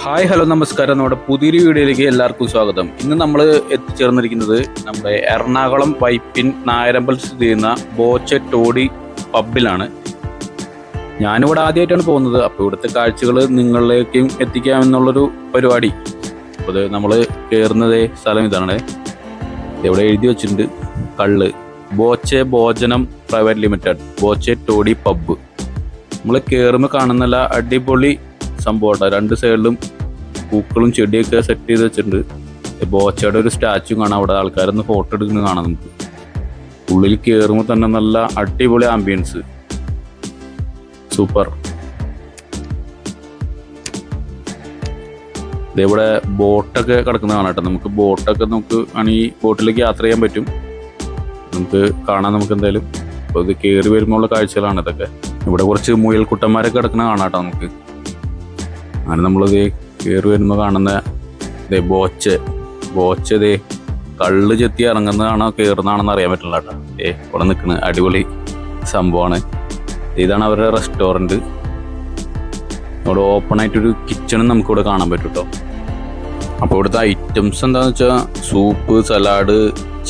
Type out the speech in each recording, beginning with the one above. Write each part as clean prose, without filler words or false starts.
Hi hello നമസ്കാരം. നമ്മുടെ പുതിയൊരു വീഡിയോയിലേക്ക് എല്ലാവർക്കും സ്വാഗതം. ഇന്ന് നമ്മൾ എത്തിച്ചേർന്നിരിക്കുന്നത് നമ്മുടെ എറണാകുളം വൈപ്പിൻ നായരമ്പൽ സ്ഥിതി ചെയ്യുന്ന ബോച്ചെ ടോഡി പബ്ബിലാണ്. ഞാനിവിടെ ആദ്യമായിട്ടാണ് പോകുന്നത്. അപ്പോൾ ഇവിടുത്തെ കാഴ്ചകൾ നിങ്ങളിലേക്കും എത്തിക്കാമെന്നുള്ളൊരു പരിപാടി. അപ്പോൾ നമ്മൾ കയറുന്നത് സ്ഥലം ഇതാണ്. ഇവിടെ എഴുതി വെച്ചിട്ടുണ്ട് കള്ള് ബോച്ചെ ഭോജനം private limited Boche toddy pub. നമ്മൾ കയറുമ്പോൾ കാണുന്നില്ല അടിപൊളി സംഭവം. രണ്ട് സൈഡിലും പൂക്കളും ചെടിയൊക്കെ സെറ്റ് ചെയ്ത് വെച്ചിട്ടുണ്ട്. ബോച്ചയുടെ ഒരു സ്റ്റാച്ചു കാണാം. അവിടെ ആൾക്കാരൊന്ന് ഫോട്ടോ എടുക്കുന്നത് കാണാം. നമുക്ക് ഉള്ളിൽ കയറുമ്പോൾ തന്നെ നല്ല അടിപൊളി ആംബിയൻസ്, സൂപ്പർ. ഇതേവിടെ ബോട്ടൊക്കെ കിടക്കുന്ന കാണാം കേട്ടോ. നമുക്ക് ബോട്ടൊക്കെ ആണെങ്കിൽ ബോട്ടിലേക്ക് യാത്ര ചെയ്യാൻ പറ്റും. നമുക്ക് കാണാം. നമുക്ക് എന്തായാലും അപ്പോൾ ഇത് കയറി വരുമ്പോൾ ഉള്ള കാഴ്ചകളാണ് ഇതൊക്കെ. ഇവിടെ കുറച്ച് മുയൽക്കുട്ടന്മാരൊക്കെ കിടക്കുന്ന കാണാം കേട്ടോ നമുക്ക്. അങ്ങനെ നമ്മളിത് കയറി വരുമ്പോൾ കാണുന്ന ബോച്ച കള്ള് ചെത്തി ഇറങ്ങുന്നതാണോ കയറുന്നതാണെന്ന് അറിയാൻ പറ്റില്ല കേട്ടോ. ഇവിടെ നിൽക്കുന്നത് അടിപൊളി സംഭവമാണ്. ഇതാണ് അവരുടെ റെസ്റ്റോറൻറ്റ്. ഇവിടെ ഓപ്പൺ ആയിട്ടൊരു കിച്ചണും നമുക്കിവിടെ കാണാൻ പറ്റും കേട്ടോ. അപ്പോൾ ഇവിടുത്തെ ഐറ്റംസ് എന്താണെന്ന് വെച്ചാൽ soup, salad,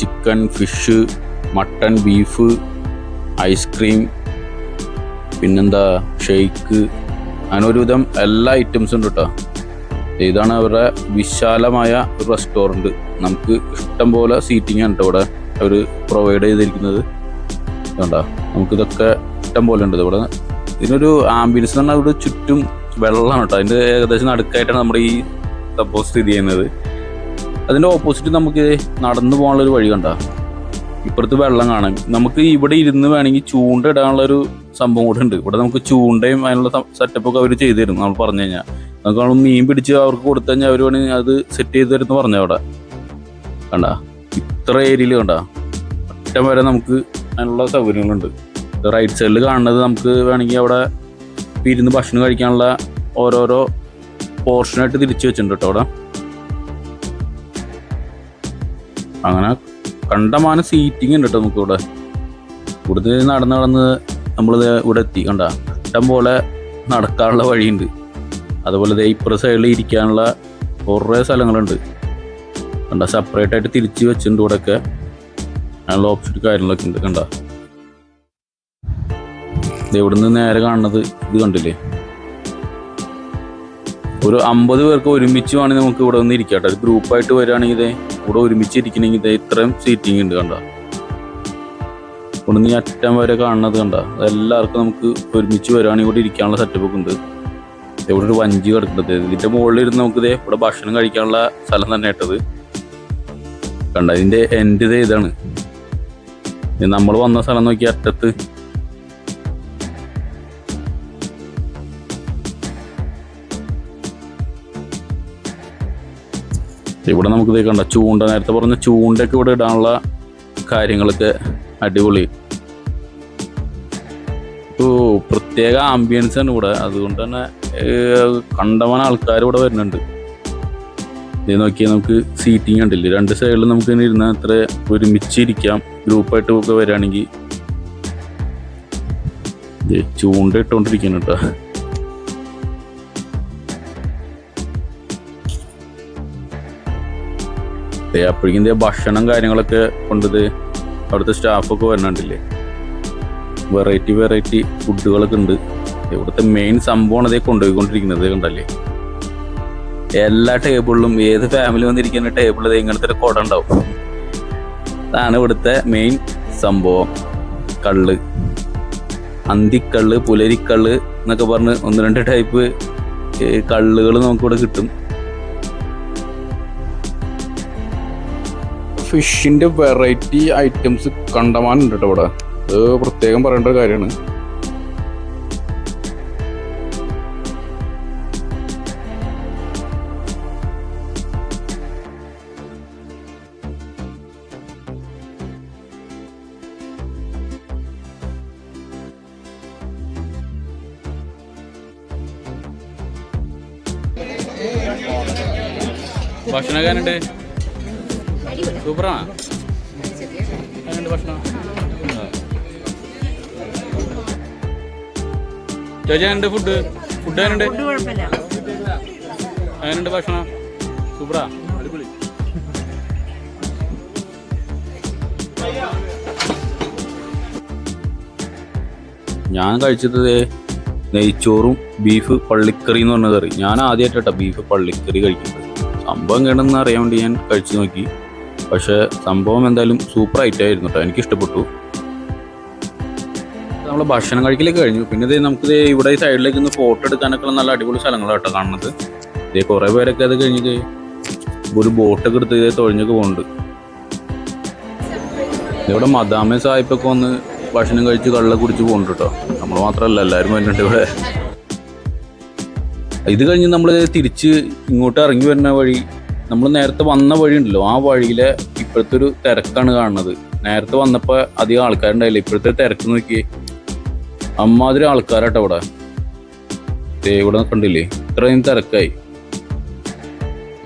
chicken, fish, mutton, beef, ice cream, പിന്നെന്താ ഷെയ്ക്ക്, അങ്ങനെ ഒരുവിധം എല്ലാ ഐറ്റംസും ഉണ്ട് കേട്ടോ. ഇതാണ് അവരുടെ വിശാലമായ ഒരു റെസ്റ്റോറൻറ്റ്. നമുക്ക് ഇഷ്ടം പോലെ സീറ്റിംഗ് ആണ് കേട്ടോ ഇവിടെ അവർ പ്രൊവൈഡ് ചെയ്തിരിക്കുന്നത്. കണ്ടോ, നമുക്കിതൊക്കെ ഇഷ്ടം പോലെ ഉണ്ട് ഇവിടെ. ഇതിനൊരു ആംബിയൻസ് എന്ന് പറഞ്ഞാൽ ഇവിടെ ചുറ്റും വെള്ളമാണ് കേട്ടോ. അതിൻ്റെ ഏകദേശം നടുക്കായിട്ടാണ് നമ്മുടെ ഈ സംഭവം സ്ഥിതി ചെയ്യുന്നത്. അതിൻ്റെ ഓപ്പോസിറ്റ് നമുക്ക് നടന്നു പോകാനുള്ളൊരു വഴി കണ്ടോ. ഇപ്പുറത്ത് വെള്ളം കാണാം. നമുക്ക് ഇവിടെ ഇരുന്ന് വേണമെങ്കിൽ ചൂണ്ട ഇടാനുള്ളൊരു സംഭവം കൂടെ ഉണ്ട്. ഇവിടെ നമുക്ക് ചൂണ്ടയും അതിനുള്ള സെറ്റപ്പൊക്കെ അവർ ചെയ്തു തരും. നമ്മൾ പറഞ്ഞു കഴിഞ്ഞാൽ നമുക്ക് മീൻ പിടിച്ച് അവർക്ക് കൊടുത്തു കഴിഞ്ഞാൽ അവർ വേണമെങ്കിൽ അത് സെറ്റ് ചെയ്ത് തരുമെന്ന് പറഞ്ഞു. അവിടെ കണ്ട ഇത്ര ഏരിയയിൽ കണ്ട അറ്റം വരെ നമുക്ക് അതിനുള്ള സൗകര്യങ്ങളുണ്ട്. റൈറ്റ് സൈഡിൽ കാണുന്നത് നമുക്ക് വേണമെങ്കിൽ അവിടെ ഇരുന്ന് ഭക്ഷണം കഴിക്കാനുള്ള ഓരോരോ പോർഷനായിട്ട് തിരിച്ചു വെച്ചിട്ടുണ്ട് കേട്ടോ അവിടെ. അങ്ങനെ കണ്ടമാനം സീറ്റിംഗ് ഉണ്ട് കേട്ടോ നമുക്ക് ഇവിടെ. ഇവിടുന്ന് നടന്ന് നമ്മളിത് ഇവിടെ എത്തി. കണ്ട ഇഷ്ടം പോലെ നടക്കാനുള്ള വഴിയുണ്ട്. അതുപോലെ ഇപ്പുറ സൈഡിൽ ഇരിക്കാനുള്ള കുറേ സ്ഥലങ്ങളുണ്ട്. കണ്ട സെപ്പറേറ്റ് ആയിട്ട് തിരിച്ച് വെച്ചിട്ടുണ്ട് ഇവിടെയൊക്കെ. അതിനുള്ള ഓപ്ഷൻ കാര്യങ്ങളൊക്കെ ഉണ്ട്. കണ്ട ഇവിടുന്ന് നേരെ കാണുന്നത് ഇത് കണ്ടില്ലേ. ഒരു 50 പേർക്ക് ഒരുമിച്ച് വേണമെങ്കിൽ നമുക്ക് ഇവിടെ ഒന്ന് ഇരിക്കാം കേട്ടോ. ഗ്രൂപ്പായിട്ട് വരികയാണെങ്കിൽ ഇവിടെ ഒരുമിച്ച് ഇരിക്കണമെങ്കിൽ ഇത്രയും സീറ്റിംഗ് ഉണ്ട്. കണ്ട ഇവിടെ നിന്ന് അറ്റം വരെ കാണുന്നത് കണ്ട. അതെല്ലാവർക്കും നമുക്ക് ഒരുമിച്ച് വരികയാണെങ്കിൽ ഇവിടെ ഇരിക്കാനുള്ള സെറ്റപ്പൊക്കെ ഉണ്ട്. ഇവിടെ ഒരു വഞ്ചി കിടക്കുന്നത്. ഇതിൻ്റെ മുകളിൽ ഇരുന്ന് നമുക്ക് ഇവിടെ ഭക്ഷണം കഴിക്കാനുള്ള സ്ഥലം തന്നെ ഇട്ടത് കണ്ട. ഇതിൻ്റെ എൻഡ് ഇതാണ്. നമ്മൾ വന്ന സ്ഥലം നോക്കി അറ്റത്ത് ഇവിടെ നമുക്ക് കണ്ട ചൂണ്ട. നേരത്തെ പറഞ്ഞ ചൂണ്ടയൊക്കെ ഇവിടെ ഇടാനുള്ള കാര്യങ്ങളൊക്കെ അടിപൊളി. പ്രത്യേക ആംബിയൻസ് ആണ് ഇവിടെ. അതുകൊണ്ട് തന്നെ കണ്ടമാന ആൾക്കാർ ഇവിടെ വരുന്നുണ്ട്. ഇത് നോക്കിയാൽ നമുക്ക് സീറ്റിംഗ് ഉണ്ടല്ലേ. രണ്ട് സൈഡിലും നമുക്ക് ഇങ്ങനെ ഇരുന്നാൽ അത്ര ഒരുമിച്ചിരിക്കാം. ഗ്രൂപ്പായിട്ട് ഒക്കെ വരികയാണെങ്കിൽ ചൂണ്ട ഇട്ടുകൊണ്ടിരിക്കുന്നു കേട്ടോ. അപ്പോഴേക്കും ഭക്ഷണം കാര്യങ്ങളൊക്കെ കൊണ്ടത് അവിടുത്തെ സ്റ്റാഫൊക്കെ വരുന്നുണ്ടല്ലേ. വെറൈറ്റി ഫുഡുകളൊക്കെ ഉണ്ട്. ഇവിടുത്തെ മെയിൻ സംഭവമാണ് അതേ കൊണ്ടുപോയിക്കൊണ്ടിരിക്കുന്നത് കണ്ടല്ലേ. എല്ലാ ടേബിളിലും ഏത് ഫാമിലി വന്നിരിക്കുന്ന ടേബിളിൽ ഇങ്ങനത്തെ ഒരു കുട ഉണ്ടാവും. അതാണ് ഇവിടുത്തെ മെയിൻ സംഭവം. കള്ള്, അന്തിക്കള്ള്, പുലരിക്കള്ള് എന്നൊക്കെ പറഞ്ഞ് 1-2 ടൈപ്പ് കള്ളുകൾ നമുക്കിവിടെ കിട്ടും. ഫിഷിൻ്റെ വെറൈറ്റി ഐറ്റംസ് കണ്ടമാനുണ്ട് കേട്ടോ ഇവിടെ. അത് പ്രത്യേകം പറയേണ്ട ഒരു കാര്യമാണ്. ഭക്ഷണക്കാരുണ്ട്. സൂപ്പറാണ്. എങ്ങനെയുണ്ട് ഭക്ഷണം? ചേച്ചി എങ്ങനെയുണ്ട് ഫുഡ്? എങ്ങനെയുണ്ട്? അങ്ങനെയുണ്ട് ഭക്ഷണം? സൂപ്പറാ, അടിപൊളി. ഞാൻ കഴിച്ചത് നെയ്ച്ചോറും ബീഫ് പള്ളിക്കറി എന്ന് പറഞ്ഞ കറി. ഞാൻ ആദ്യമായിട്ടാ ബീഫ് പള്ളിക്കറി കഴിക്കുന്നത്. സംഭവം എങ്ങനെയെന്ന് അറിയാൻ വേണ്ടി ഞാൻ കഴിച്ചു നോക്കി. പക്ഷേ സംഭവം എന്തായാലും സൂപ്പർ ഐറ്റമായിരുന്നു കേട്ടോ, എനിക്കിഷ്ടപ്പെട്ടു. നമ്മൾ ഭക്ഷണം കഴിക്കലേക്ക് കഴിഞ്ഞു. പിന്നെ നമുക്ക് ഇവിടെ ഈ സൈഡിലേക്ക് ഒന്ന് ഫോട്ടോ എടുക്കാനൊക്കെ നല്ല അടിപൊളി സ്ഥലങ്ങളാണ് കേട്ടോ കാണുന്നത്. കുറേ പേരൊക്കെ അത് കഴിഞ്ഞിട്ട് ഒരു ബോട്ടൊക്കെ എടുത്ത് തൊഴിഞ്ഞൊക്കെ പോകുന്നുണ്ട്. ഇവിടെ മദാമ സാഹിബൊക്കെ വന്ന് ഭക്ഷണം കഴിച്ച് കള്ള കുടിച്ച് പോകുന്നുണ്ട് കേട്ടോ. നമ്മൾ മാത്രമല്ല, എല്ലാവരും വരുന്നുണ്ട് ഇവിടെ. ഇത് കഴിഞ്ഞ് നമ്മൾ തിരിച്ച് ഇങ്ങോട്ട് ഇറങ്ങി വരുന്ന വഴി, നമ്മൾ നേരത്തെ വന്ന വഴി ഉണ്ടല്ലോ, ആ വഴിയിലെ ഇപ്പോഴത്തെ ഒരു തിരക്കാണ് കാണുന്നത്. നേരത്തെ വന്നപ്പോൾ അധികം ആൾക്കാരുണ്ടായില്ല, ഇപ്പോഴത്തെ തിരക്ക് നോക്കി അമ്മാതിരി ആൾക്കാരാട്ടോ ഇവിടെ. ഇവിടെ കണ്ടില്ലേ, ഇത്രയും തിരക്കായി.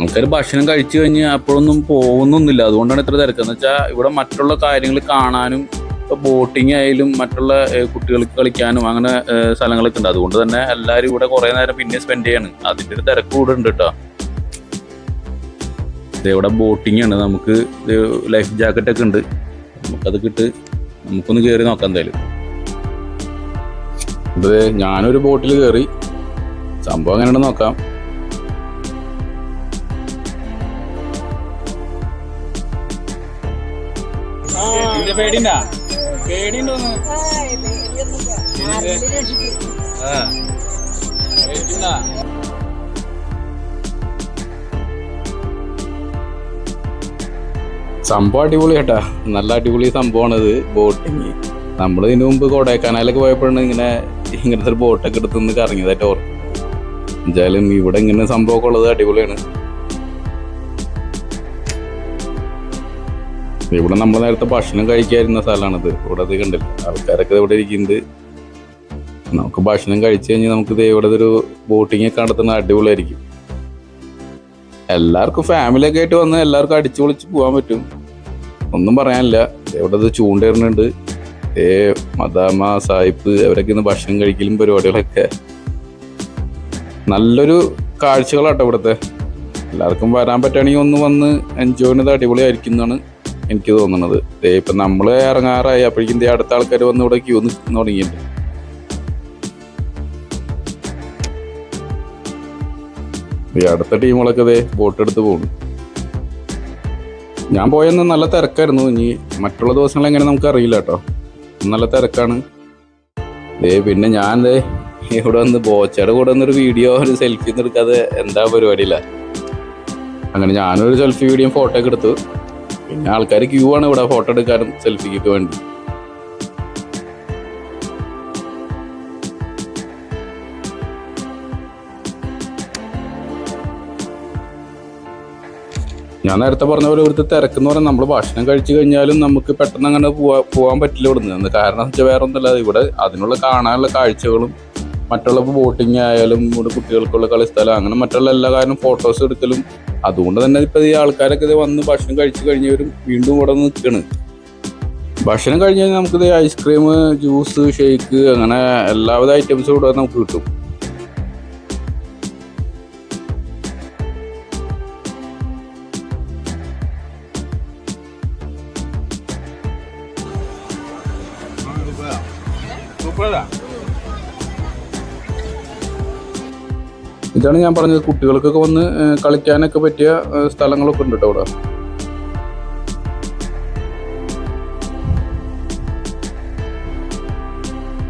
ആൾക്കാർ ഭക്ഷണം കഴിച്ചു കഴിഞ്ഞ് അപ്പോഴൊന്നും പോകുന്നൊന്നുമില്ല, അതുകൊണ്ടാണ് ഇത്ര തിരക്കെന്ന് വെച്ചാൽ ഇവിടെ മറ്റുള്ള കാര്യങ്ങൾ കാണാനും ഇപ്പോൾ ബോട്ടിങ് ആയാലും മറ്റുള്ള കുട്ടികൾക്ക് കളിക്കാനും അങ്ങനെ സ്ഥലങ്ങളൊക്കെ ഉണ്ട്. അതുകൊണ്ട് തന്നെ എല്ലാവരും ഇവിടെ കുറേ നേരം പിന്നെ സ്പെൻഡ് ചെയ്യാണ്. അതിൻ്റെ ഒരു തിരക്ക് കൂടെ ഉണ്ട് കേട്ടോ. ഇവിടെ ബോട്ടിങ് ആണ്, നമുക്ക് ലൈഫ് ജാക്കറ്റൊക്കെ ഉണ്ട്, നമുക്കത് കിട്ട് നമുക്കൊന്ന് കയറി നോക്കാം എന്തായാലും. ഇത് ഞാനൊരു ബോട്ടിൽ കയറി, സംഭവം എങ്ങനെയുണ്ട് നോക്കാം. സംഭവം അടിപൊളി കേട്ടാ, നല്ല അടിപൊളി സംഭവമാണിത് ബോട്ടിങ്. നമ്മൾ ഇതിനു മുമ്പ് കൊടൈക്കനാലൊക്കെ പോയപ്പോഴാണ് ഇങ്ങനത്തെ ഒരു ബോട്ടൊക്കെ എടുത്തുനിന്ന് കറങ്ങിയതായിട്ട് ഓർക്കും. എന്തായാലും ഇവിടെ ഇങ്ങനെ സംഭവമൊക്കെ ഉള്ളത് അടിപൊളിയാണ്. ഇവിടെ നമ്മൾ നേരത്തെ ഭക്ഷണം കഴിക്കാതിരുന്ന സ്ഥലമാണിത്. ഇവിടെ അത് കണ്ടില്ല, ആൾക്കാരൊക്കെ ഇവിടെ ഇരിക്കുന്നുണ്ട്. നമുക്ക് ഭക്ഷണം കഴിച്ചു കഴിഞ്ഞാൽ നമുക്ക് ഇവിടെ ഒരു ബോട്ടിങ് ഒക്കെ നടത്തുന്ന അടിപൊളിയായിരിക്കും. എല്ലാവർക്കും ഫാമിലിയൊക്കെ ആയിട്ട് വന്ന് എല്ലാവർക്കും അടിച്ചു പൊളിച്ച് പോകാൻ പറ്റും, ഒന്നും പറയാനില്ല. ഇവിടെ ചൂണ്ടേറുന്നുണ്ട്, മദാമ സാഹിബ് അവരൊക്കെ ഇന്ന് ഭക്ഷണം കഴിക്കലും പരിപാടികളൊക്കെ. നല്ലൊരു കാഴ്ചകളാട്ടോ ഇവിടുത്തെ. എല്ലാവർക്കും വരാൻ പറ്റുകയാണെങ്കിൽ ഒന്ന് വന്ന് എൻജോയ് ചെയ്യുന്നത് അടിപൊളിയായിരിക്കും എന്നാണ് എനിക്ക് തോന്നുന്നത്. ഇപ്പം നമ്മൾ ഇറങ്ങാറായി, അപ്പോഴേക്കും അടുത്ത ആൾക്കാർ വന്ന് ഇവിടെ ക്യൂ നിൽക്കുന്നു തുടങ്ങിയിട്ടുണ്ട്. ഈ അടുത്ത ടീമുകളൊക്കെ ബോട്ട് എടുത്ത് പോകുന്നു. ഞാൻ പോയെന്ന് നല്ല തിരക്കായിരുന്നു. ഇനി മറ്റുള്ള ദിവസങ്ങൾ എങ്ങനെ നമുക്ക് അറിയില്ല കേട്ടോ, നല്ല തിരക്കാണ്. പിന്നെ ഞാൻ ഇവിടെ വന്ന് ബോച്ചയുടെ കൂടെ വന്നൊരു വീഡിയോ ഒരു സെൽഫി ഒന്നും എടുക്കാതെ എന്താ പരിപാടിയില്ല. അങ്ങനെ ഞാനൊരു സെൽഫി വീഡിയോ ഫോട്ടോ ഒക്കെ എടുത്തു. പിന്നെ ആൾക്കാർ ക്യൂ ആണ് ഇവിടെ ഫോട്ടോ എടുക്കാനും സെൽഫിക്കൊക്കെ വേണ്ടി. ഞാൻ നേരത്തെ പറഞ്ഞ പോലെ ഇവിടുത്തെ തിരക്കെന്ന് പറഞ്ഞാൽ നമ്മൾ ഭക്ഷണം കഴിച്ചു കഴിഞ്ഞാലും നമുക്ക് പെട്ടെന്ന് അങ്ങനെ പോകാൻ പറ്റില്ല ഇവിടുന്ന്. കാരണം എന്ന് വെച്ചാൽ വേറെ ഒന്നുമല്ല, ഇവിടെ അതിനുള്ള കാണാനുള്ള കാഴ്ചകളും മറ്റുള്ള ബോട്ടിങ് ആയാലും ഇവിടെ കുട്ടികൾക്കുള്ള കളിസ്ഥലം അങ്ങനെ മറ്റുള്ള എല്ലാ കാര്യം ഫോട്ടോസ് എടുക്കലും. അതുകൊണ്ട് തന്നെ ഇപ്പം ഈ ആൾക്കാരൊക്കെ വന്ന് ഭക്ഷണം കഴിച്ചു കഴിഞ്ഞവരും വീണ്ടും ഇവിടെ നിൽക്കണ്. ഭക്ഷണം കഴിഞ്ഞ് കഴിഞ്ഞാൽ നമുക്കിത് ഐസ്ക്രീം, ജ്യൂസ്, ഷേക്ക് അങ്ങനെ എല്ലാവിധ ഐറ്റംസും ഇവിടെ നമുക്ക് കിട്ടും. ഇതാണ് ഞാൻ പറഞ്ഞത്, കുട്ടികൾക്കൊക്കെ വന്ന് കളിക്കാനൊക്കെ പറ്റിയ സ്ഥലങ്ങളൊക്കെ ഉണ്ട് കേട്ടോ ഇവിടെ.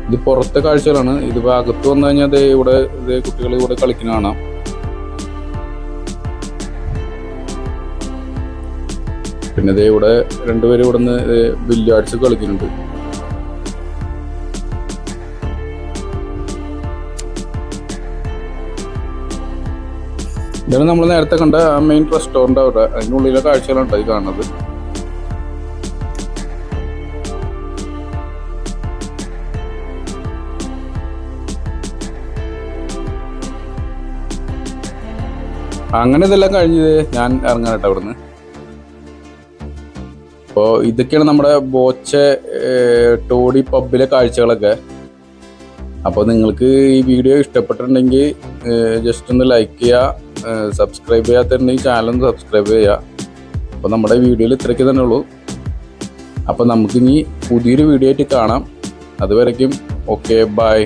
ഇത് പുറത്തെ കാഴ്ചകളാണ്. ഇത് അകത്ത് വന്നു കഴിഞ്ഞാൽ ഇവിടെ കുട്ടികൾ ഇവിടെ കളിക്കുന്ന കാണാം. പിന്നെ ഇവിടെ രണ്ടുപേരും ഇവിടെ നിന്ന് ബില്ലിയാർഡ്സ് കളിക്കുന്നുണ്ട്. ഇതാണ് നമ്മൾ നേരത്തെ കണ്ട മെയിൻ റെസ്റ്റോറൻറ്റ് അവിടെ, അതിനുള്ളിലെ കാഴ്ചകളാണ് ഈ കാണുന്നത്. അങ്ങനെ ഇതെല്ലാം കഴിഞ്ഞത് ഞാൻ ഇറങ്ങാനട്ടോ അവിടുന്ന്. അപ്പോൾ ഇതൊക്കെയാണ് നമ്മുടെ ബോച്ച ടോഡി പബ്ബിലെ കാഴ്ചകളൊക്കെ. അപ്പോൾ നിങ്ങൾക്ക് ഈ വീഡിയോ ഇഷ്ടപ്പെട്ടിട്ടുണ്ടെങ്കിൽ ജസ്റ്റ് ഒന്ന് ലൈക്ക് ചെയ്യുക, സബ്സ്ക്രൈബ് ചെയ്യാത്തതുണ്ടെങ്കിൽ ചാനൽ ഒന്ന് സബ്സ്ക്രൈബ് ചെയ്യുക. അപ്പോൾ നമ്മുടെ വീഡിയോയിൽ ഇത്രയ്ക്ക് തന്നെ ഉള്ളൂ. അപ്പോൾ നമുക്കിനി പുതിയൊരു വീഡിയോ ആയിട്ട് കാണാം. അതുവരയ്ക്കും ഓക്കെ, ബൈ.